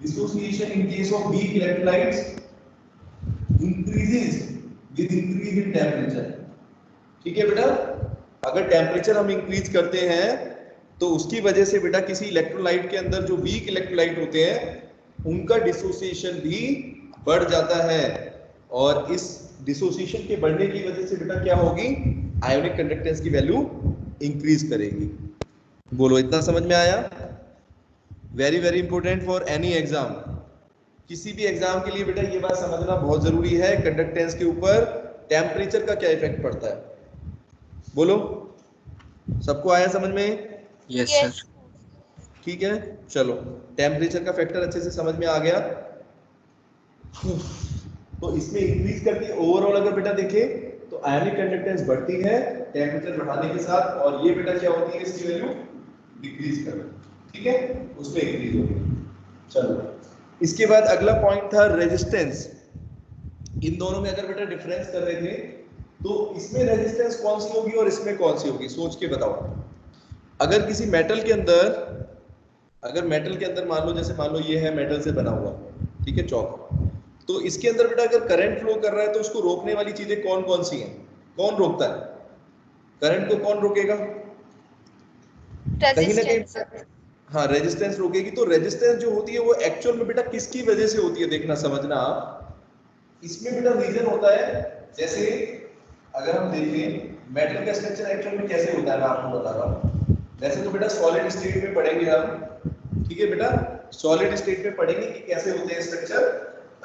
[SPEAKER 1] Dissociation in case of weak electrolytes increases with increase in temperature. ठीक है बेटा, अगर टेम्परेचर हम इंक्रीज करते हैं तो उसकी वजह से बेटा किसी इलेक्ट्रोलाइट के अंदर जो वीक इलेक्ट्रोलाइट होते हैं उनका डिसोसिएशन भी बढ़ जाता है, और इस डिसोसिएशन के बढ़ने की वजह से बेटा क्या होगी, आयोनिक कंडक्टेंस की वैल्यू इंक्रीज करेगी। बोलो इतना समझ में आया? Very very important for any exam. किसी भी एग्जाम के लिए बेटा ये बात समझना बहुत जरूरी है, कंडक्टेंस के ऊपर टेम्परेचर का क्या इफेक्ट पड़ता है। बोलो सबको आया समझ में?
[SPEAKER 4] Yes
[SPEAKER 2] Yes.
[SPEAKER 4] सर।
[SPEAKER 1] ठीक है, चलो टेम्परेचर का फैक्टर अच्छे से समझ में आ गया। तो इसमें इंक्रीज करती है ओवरऑल, अगर बेटा देखें तो आयनिक कंडक्टेंस बढ़ती है टेम्परेचर बढ़ाने के साथ, और ये बेटा क्या होती है, इसकी वैल्यू डिक्रीज कर, ठीक है, उसमें इंक्रीज होगी। चलो इसके बाद अगला पॉइंट था रेजिस्टेंस। इन दोनों में अगर बेटा डिफरेंस कर रहे थे तो इसमें रेजिस्टेंस कौन सी होगी और इसमें कौन सी होगी, सोच के बताओ। अगर किसी मेटल के अंदर, अगर मेटल के अंदर मान लो, जैसे मान लो ये है मेटल से बना हुआ, ठीक है, चौक, तो इसके अंदर बेटा अगर करंट फ्लो कर रहा है तो उसको रोकने वाली चीजें कौन कौन सी हैं? कौन रोकता है करंट को? कौन रोकेगा? कहीं ना
[SPEAKER 2] Resistance.
[SPEAKER 1] कहीं हाँ रेजिस्टेंस रोकेगी। तो रेजिस्टेंस जो होती है वो एक्चुअल में बेटा किसकी वजह से होती है, देखना समझना आप। इसमें बेटा रीजन होता है, जैसे अगर हम देखें मेटल का स्ट्रक्चर एक्चुअल में कैसे होता है, मैं आपको बता रहा हूँ। वैसे तो बेटा सॉलिड स्टेट में पढ़ेंगे हम, ठीक है बेटा, सॉलिड स्टेट में पढ़ेंगे कि कैसे होते हैं स्ट्रक्चर।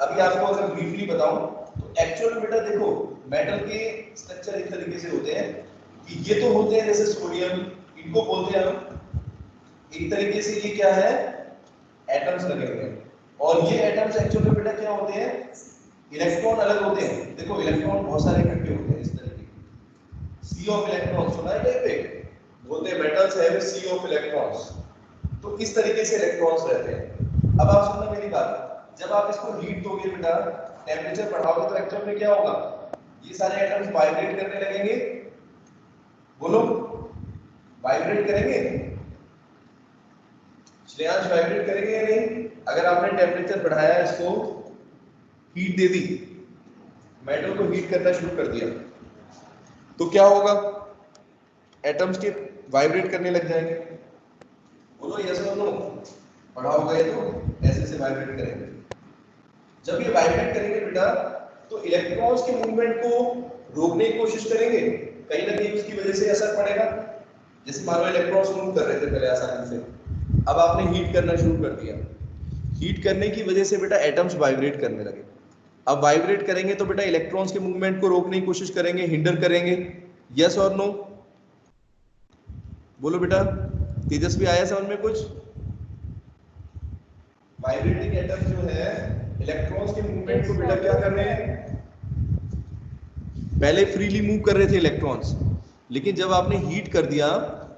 [SPEAKER 1] अभी आपको अगर ब्रीफली बताऊं तो एक्चुअल में बेटा देखो मेटल के स्ट्रक्चर इस तरीके से होते हैं कि ये तो होते हैं जैसे सोडियम, इनको बोलते हैं हम एक तरीके से, ये क्या है, एटम्स लगे हुए हैं, और ये एटम्स एक्चुअल में बेटा क्या होते हैं, इलेक्ट्रॉन अलग होते हैं। देखो इलेक्ट्रॉन बहुत सारे इकट्ठे होते हैं इस तरीके के, सी ऑफ इलेक्ट्रॉन सुना है कहीं पे, बोलते हैं मेटल्स है सी ऑफ इलेक्ट्रॉन्स। तो इस तरीके से इलेक्ट्रॉन्स रहते हैं। अब आप सुनना मेरी बात, जब आप इसको हीट दोगे बेटा, टेम्परेचर बढ़ाओगे, तो एक्चुअल में क्या होगा, ये सारे एटम्स वाइब्रेट करने लगेंगे। बोलो वाइब्रेट करेंगे, श्रेयांश वाइब्रेट करेंगे या नहीं? अगर आपने टेम्परेचर बढ़ाया, इसको हीट दे दी, मेटल को हीट करना शुरू कर दिया, तो क्या होगा, एटम्स के वाइब्रेट करने लग जाएंगे। बोलो यस और नो? बढ़ाओगे तो ऐसे से वाइब्रेट करेंगे। जब ये वाइब्रेट करेंगे बेटा तो इलेक्ट्रॉन्स के मूवमेंट को रोकने की कोशिश करेंगे, कहीं ना कहीं उसकी वजह से असर पड़ेगा। जैसे मान लो इलेक्ट्रॉन्स मूव कर रहे थे पहले आसानी से, अब आपने हीट करना शुरू कर दिया, हीट करने की वजह से बेटा एटम्स वाइब्रेट करने लगे। अब वाइब्रेट करेंगे तो बेटा इलेक्ट्रॉन्स के मूवमेंट को रोकने की कोशिश करेंगे, हिंडर करेंगे। यस और नो? बोलो बेटा, तेजस्वी आया समझ में कुछ? वाइब्रेटिंग एटम्स जो है इलेक्ट्रॉन्स के मूवमेंट को बेटा क्या कर रहे हैं, पहले फ्रीली मूव कर रहे थे इलेक्ट्रॉन्स, लेकिन जब आपने हीट कर दिया,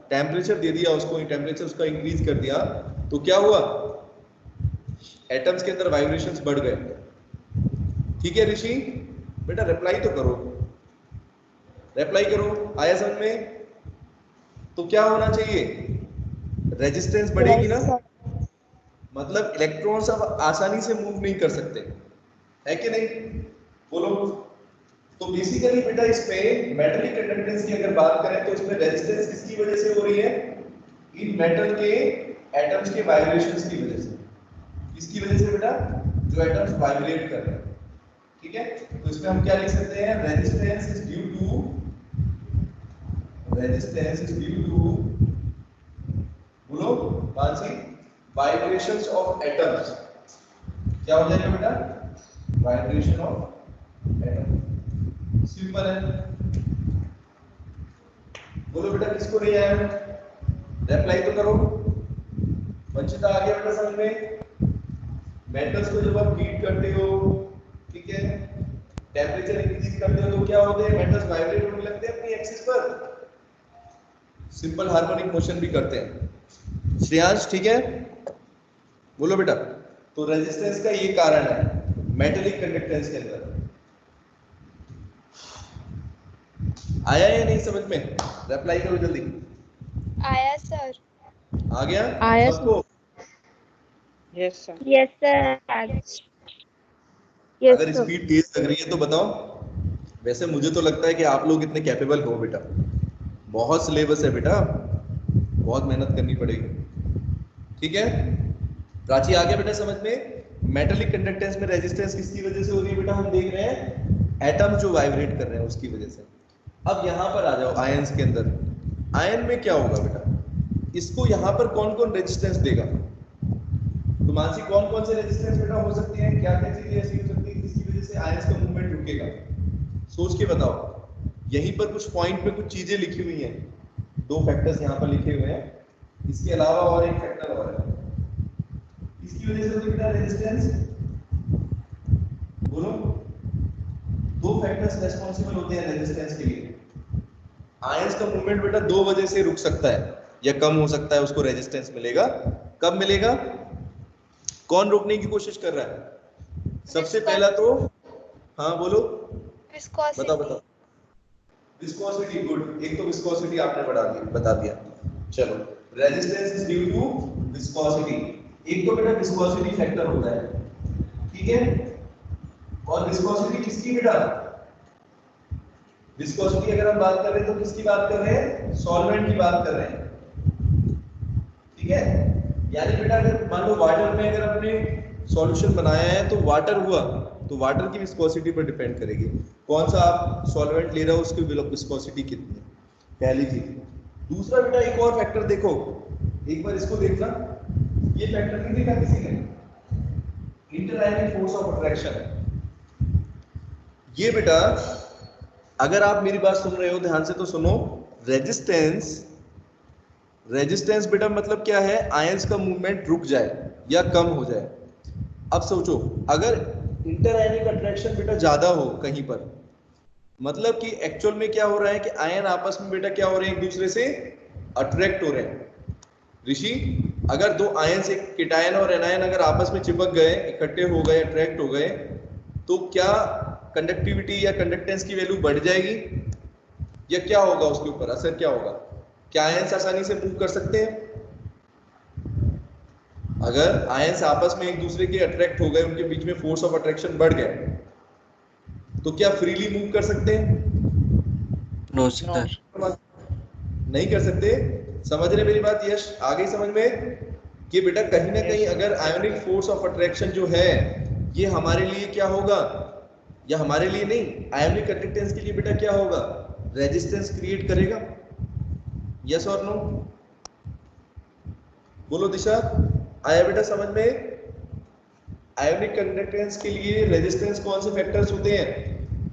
[SPEAKER 1] टेम्परेचर दे दिया उसको, टेम्परेचर उसका इंक्रीज कर दिया, तो क्या हुआ, एटम्स के अंदर वाइब्रेशंस बढ़ गए। ठीक है ऋषि बेटा, रिप्लाई तो करो, रिप्लाई करो, आया समझ में? तो क्या होना चाहिए, रेजिस्टेंस बढ़ेगी ना, मतलब इलेक्ट्रॉन्स अब आसानी से मूव नहीं कर सकते, है कि नहीं? बोलो। तो बेसिकली बेटा इसमें मेटलिक कंडक्टेंस की अगर बात करें तो इसमें रेजिस्टेंस किसकी वजह से हो रही है, इन मेटल के एटम्स के वाइब्रेशंस की वजह से। किसकी वजह से बेटा? जो एटम्स वाइब्रेट कर रहे हैं। ठीक है, तो इसमें हम क्या लिख सकते हैं, रेजिस्टेंस इज ड्यू टू बोलो कौन-सी, वाइब्रेशंस ऑफ एटम्स। क्या हो जाएगा बेटा, वाइब्रेशन ऑफ एटम। सिंपल है। बोलो बेटा किसको नहीं आया, रिप्लाई तो करो। वंचिता आ गया बेटा समझ में? मेटल्स को जब आप हीट करते हो, ठीक है, टेम्परेचर इंक्रीज करते हो, तो क्या होते हैं, मेटल्स वाइब्रेट होने लगते हैं अपनी एक्सिस पर, सिंपल हार्मोनिक मोशन भी करते हैं। श्रेयांश ठीक है? बोलो बेटा। तो रेजिस्टेंस का ये कारण है मेटेलिक कंडक्टेंस के अंदर। आया या नहीं समझ में? रिप्लाई करो जल्दी।
[SPEAKER 2] आया सर।
[SPEAKER 1] आ गया
[SPEAKER 5] आया
[SPEAKER 1] सबको?
[SPEAKER 3] Yes, sir.
[SPEAKER 2] Yes sir.
[SPEAKER 5] Yes
[SPEAKER 1] अगर स्पीड तेज लग रही है तो बताओ। वैसे मुझे तो लगता है कि आप लोग इतने कैपेबल हो बेटा, बहुत सिलेबस है बेटा, बहुत मेहनत करनी पड़ेगी, ठीक है। प्राची आ गया बेटा समझ में। मेटेलिक कंडक्टेंस में रेजिस्टेंस किसकी वजह से हो रही है बेटा, हम देख रहे हैं एटम जो वाइब्रेट कर रहे हैं उसकी वजह से। अब यहाँ पर आ जाओ आयंस के अंदर, आयन में क्या होगा बेटा, इसको यहाँ पर कौन कौन रेजिस्टेंस देगा, तो मानसी कौन कौन से रेजिस्टेंस बेटा हो सकते हैं, क्या क्या चीजें ऐसी हो सकती है जिसकी वजह से आयंस का मूवमेंट रुकेगा, सोच के बताओ। यहीं पर कुछ पॉइंट पे कुछ चीजें लिखी हुई हैं, 2 फैक्टर्स यहाँ पर लिखे हुए हैं, इसके अलावा और एक फैक्टर और है, इसकी वजह से होती है रेजिस्टेंस, बोलो। 2 फैक्टर्स रेस्पॉन्सिबल होते हैं रेजिस्टेंस के लिए। आयंस का मूवमेंट बेटा 2 वजह से रुक सकता है या कम हो सकता है, उसको रेजिस्टेंस मिलेगा। कब मिलेगा, कौन रोकने की कोशिश कर रहा है, सबसे पहला तो हाँ बोलो, बताओ बताओ। विस्कोसिटी, गुड, एक तो विस्कोसिटी आपने बता दिया। चलो, resistance is due to viscosity, एक तो बेटा विस्कोसिटी फैक्टर होता है, ठीक है। और विस्कोसिटी किसकी बेटा, विस्कोसिटी अगर हम बात कर रहे हैं तो किसकी बात कर रहे हैं, सॉल्वेंट की बात कर रहे हैं, ठीक है। यानी बेटा अगर मान लो वाटर में अगर आपने सॉल्यूशन बनाया है तो वाटर हुआ, तो वाटर की विस्कोसिटी पर डिपेंड करेगी, कौन सा आप सॉल्वेंट ले रहे हो उसकी विस्कोसिटी कितनी है, पहली चीज। दूसरा बेटा एक और फैक्टर देखो, एक बार इसको देखना, ये फैक्टर नहीं देखा किसी ने, इंटरआयनिक फोर्स ऑफ अट्रैक्शन। ये बेटा अगर आप मेरी बात सुन रहे हो ध्यान से तो सुनो, रेजिस्टेंस बेटा मतलब क्या है, आयंस का मूवमेंट रुक जाए या कम हो जाए। अब सोचो अगर इंटरआयनिक अट्रैक्शन बेटा ज्यादा हो कहीं पर, मतलब कि एक्चुअल में क्या हो रहा है कि आयन आपस में बेटा क्या हो रहे हैं, एक दूसरे से अट्रैक्ट हो रहे हैं। ऋषि अगर 2 आयंस, एक केटायन और एनायन अगर आपस में चिपक गए, इकट्ठे हो गए, अट्रैक्ट हो गए, तो क्या कंडक्टिविटी या कंडक्टेंस की वैल्यू बढ़ जाएगी या क्या होगा, उसके ऊपर असर क्या होगा, क्या आयंस आसानी से मूव कर सकते हैं। अगर आयंस आपस में एक दूसरे के अट्रैक्ट हो गए, उनके बीच में फोर्स ऑफ अट्रैक्शन बढ़ गया, तो क्या फ्रीली मूव कर सकते हैं,
[SPEAKER 4] नो सर,
[SPEAKER 1] नहीं कर सकते। समझ रहे मेरी बात यश, आ गई समझ में कि बेटा कहीं ना कहीं अगर आयोनिक फोर्स ऑफ अट्रैक्शन जो है ये हमारे लिए क्या होगा, या हमारे लिए नहीं, आयोनिक कंडक्टेंस के लिए बेटा क्या होगा, रेजिस्टेंस क्रिएट करेगा, यस और नो, बोलो दिशा, आया बेटा समझ में। आयोनिक कंडक्टेंस के लिए रेजिस्टेंस कौन से फैक्टर्स होते हैं,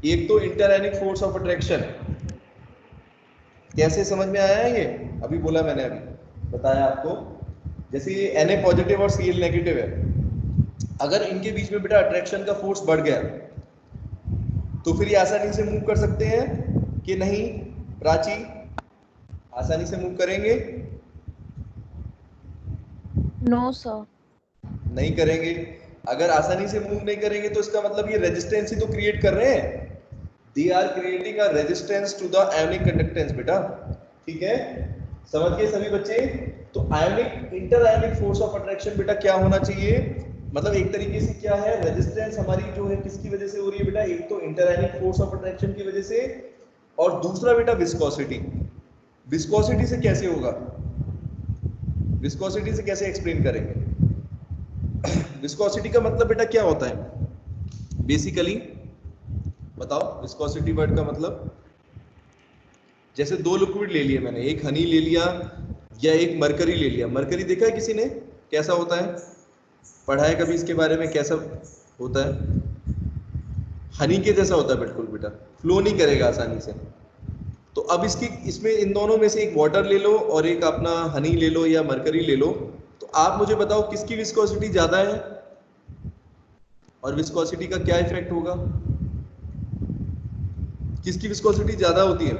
[SPEAKER 1] एक तो इंटरआयनिक फोर्स ऑफ अट्रैक्शन, कैसे समझ में आया है ये, अभी बोला मैंने, अभी बताया आपको। जैसे ये Na पॉजिटिव और Cl नेगेटिव है, अगर इनके बीच में बेटा अट्रैक्शन का फोर्स बढ़ गया तो फिर ये आसानी से मूव कर सकते हैं कि नहीं, प्राची आसानी से मूव करेंगे,
[SPEAKER 5] नो सर,
[SPEAKER 1] नहीं करेंगे। अगर आसानी से मूव नहीं करेंगे तो इसका मतलब ये रेजिस्टेंस ही तो क्रिएट कर रहे हैं, they are creating a resistance to the ionic conductance बेटा, ठीक है, समझ गए सभी बच्चे। तो ionic inter ionic force of attraction बेटा क्या होना चाहिए, मतलब एक तरीके से क्या है, रेजिस्टेंस हमारी जो है किसकी वजह से हो रही है बेटा, एक तो inter ionic force of attraction की वजह से, और दूसरा बेटा विस्कोसिटी। विस्कोसिटी से कैसे होगा, विस्कोसिटी से कैसे एक्सप्लेन करेंगे, विस्कोसिटी का मतलब बेटा क्या होता है बेसिकली, बताओ विस्कोसिटी वर्ड का मतलब। जैसे 2 लिक्विड ले लिए मैंने, एक हनी ले लिया या एक मरकरी ले लिया। मरकरी देखा है किसी ने, कैसा होता है, पढ़ा है कभी इसके बारे में, कैसा होता है, हनी के जैसा होता है बिल्कुल बेटा, फ्लो नहीं करेगा आसानी से। तो अब इसमें इन दोनों में से एक वाटर ले लो और एक अपना हनी ले लो या मरकरी ले लो, तो आप मुझे बताओ किसकी विस्कोसिटी ज्यादा है और विस्कोसिटी का क्या इफेक्ट होगा, किसकी विस्कोसिटी ज्यादा होती है,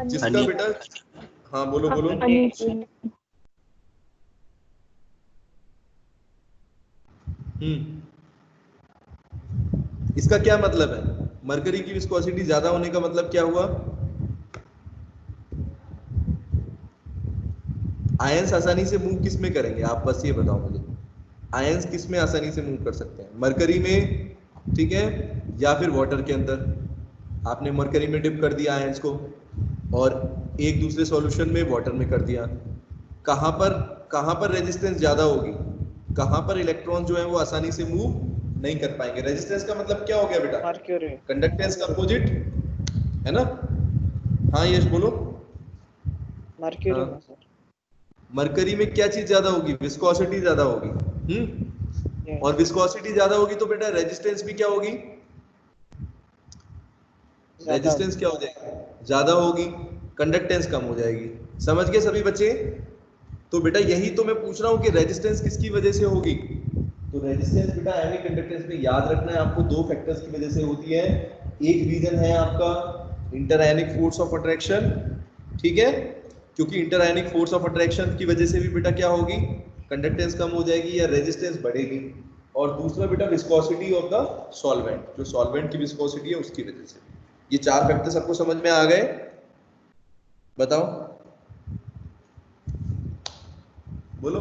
[SPEAKER 1] जिसका बेटा, हाँ बोलो बोलो, इसका क्या मतलब है, मरकरी की विस्कोसिटी ज्यादा होने का मतलब क्या हुआ, आयंस आसानी से मूव किस में करेंगे, आप बस ये बताओ मुझे, आयंस किस में आसानी से मूव कर सकते हैं, मरकरी में, ठीक है, या फिर वाटर के अंदर। आपने मरकरी में डिप कर दिया आयंस को, और एक दूसरे सॉल्यूशन में वाटर में कर दिया। कहाँ पर रेजिस्टेंस ज्यादा होगी, कहाँ पर इलेक्ट्रॉन जो है वो आसानी से मूव नहीं कर पाएंगे। रेजिस्टेंस का मतलब क्या हो गया बेटा?
[SPEAKER 3] मर्क्यूरी।
[SPEAKER 1] कंडक्टेंस का अपोजिट है ना। हाँ यश बोलो।
[SPEAKER 3] मर्क्यूरी
[SPEAKER 1] हाँ।
[SPEAKER 3] में सर।
[SPEAKER 1] मरकरी में क्या चीज ज्यादा होगी? विस्कोसिटी ज्यादा होगी।
[SPEAKER 3] Yes.
[SPEAKER 1] और विस्कोसिटी ज्यादा होगी तो बेटा रेजिस्टेंस भी क्या होगी?
[SPEAKER 3] ज्यादा
[SPEAKER 1] रेजिस्टेंस क्या हो जाएगी? ज्यादा होगी, कंडक्टेंस कम हो जाएगी। समझ गए सभी बच्चे? तो बेटा यही तो मैं पूछ रहा हूँ कि रेजिस्टेंस किसकी वजह से होगी। तो रेजिस्टेंस बेटा आयनिक कंडक्टेंस में याद रखना है आपको, दो फैक्टर्स की वजह से होती है। एक रीजन है आपका inter ionic force of attraction, ठीक है, क्योंकि inter ionic force of attraction की वजह से भी बेटा क्या होगी? कंडक्टेंस कम हो जाएगी या रेजिस्टेंस बढ़ेगी। और दूसरा बेटा विस्कोसिटी ऑफ द सॉल्वेंट, जो सॉल्वेंट की विस्कोसिटी है उसकी वजह से। ये चार फैक्टर सबको समझ में आ गए? बताओ, बोलो।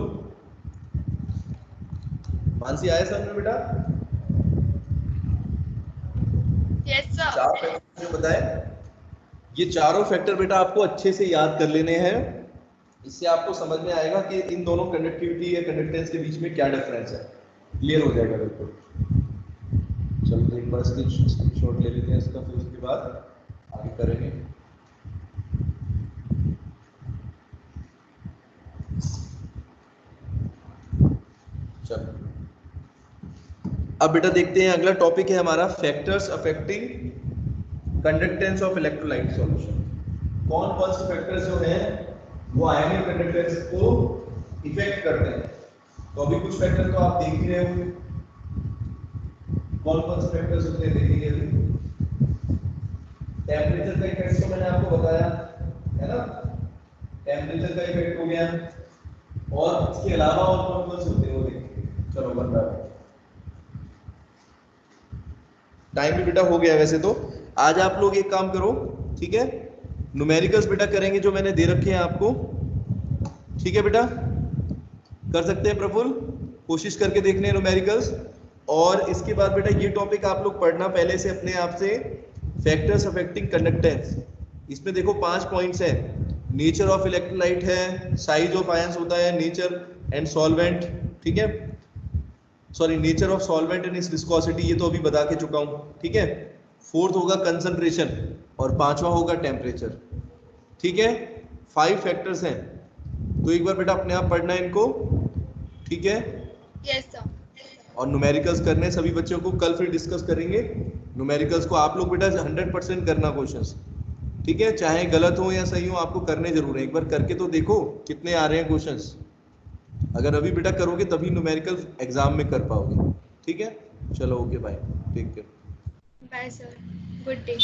[SPEAKER 1] मानसी आए समझ में बेटा?
[SPEAKER 2] Yes sir.
[SPEAKER 1] चार फैक्टर जो बताए, ये चारों फैक्टर बेटा आपको अच्छे से याद कर लेने हैं। इससे आपको समझ में आएगा कि इन दोनों कंडक्टिविटी या कंडक्टेंस के बीच में क्या डिफरेंस है। क्लियर हो जाएगा बिल्कुल। चलो एक बार स्क्रीनशॉट ले लेते हैं इसका, फिर उसके बाद आगे करेंगे। चलो अब बेटा देखते हैं, अगला टॉपिक है हमारा factors affecting conductance of electrolyte solution. कौन कौन से फैक्टर्स जो हैं वो आयनिक कंडक्टेंस को इफेक्ट करते हैं। तो अभी कुछ फैक्टर तो आप देख ही रहे होंगे। कौन कौन से फैक्टर्स होते हैं देखेंगे अभी। टेम्परेचर का इफेक्ट तो मैंने आपको बताया है ना, टेम्परेचर का इफेक्ट हो गया। और इसके अलावा और कौन कौन से होते हैं वो देखेंगे। चलो बंदा टाइम भी बेटा हो गया वैसे तो। आज आप लोग एक काम करो, ठीक है, न्यूमेरिकल्स बेटा करेंगे जो मैंने दे रखे हैं आपको, ठीक है बेटा, कर सकते हैं प्रफुल्ल, कोशिश करके देखने हैं न्यूमेरिकल्स। और इसके बाद बेटा ये टॉपिक आप लोग पढ़ना पहले से अपने आप से, फैक्टर्स अफेक्टिंग कंडक्टेंस। इसमें देखो 5 पॉइंट्स हैं। नेचर ऑफ इलेक्ट्रोलाइट है, साइज ऑफ आयंस होता है, नेचर एंड सॉल्वेंट, ठीक है, sorry nature of solvent and it's viscosity, ये तो अभी बता के चुका हूं, ठीक है। फोर्थ होगा कंसंट्रेशन और पांचवा होगा टेम्परेचर, ठीक है। 5 फैक्टर्स हैं, तो एक बार बेटा अपने आप पढ़ना है इनको, ठीक है।
[SPEAKER 2] Yes sir.
[SPEAKER 1] और न्यूमेरिकल्स करने सभी बच्चों को, कल फिर डिस्कस करेंगे न्यूमेरिकल्स को। आप लोग बेटा 100% करना क्वेश्चंस, ठीक है, चाहे गलत हो या सही हो आपको करने जरूर है। एक बार करके तो देखो कितने आ रहे हैं क्वेश्चंस। अगर अभी बेटा करोगे तभी न्यूमेरिकल एग्जाम में कर पाओगे, ठीक है। चलो okay bye, take care.
[SPEAKER 2] Bye sir, good day.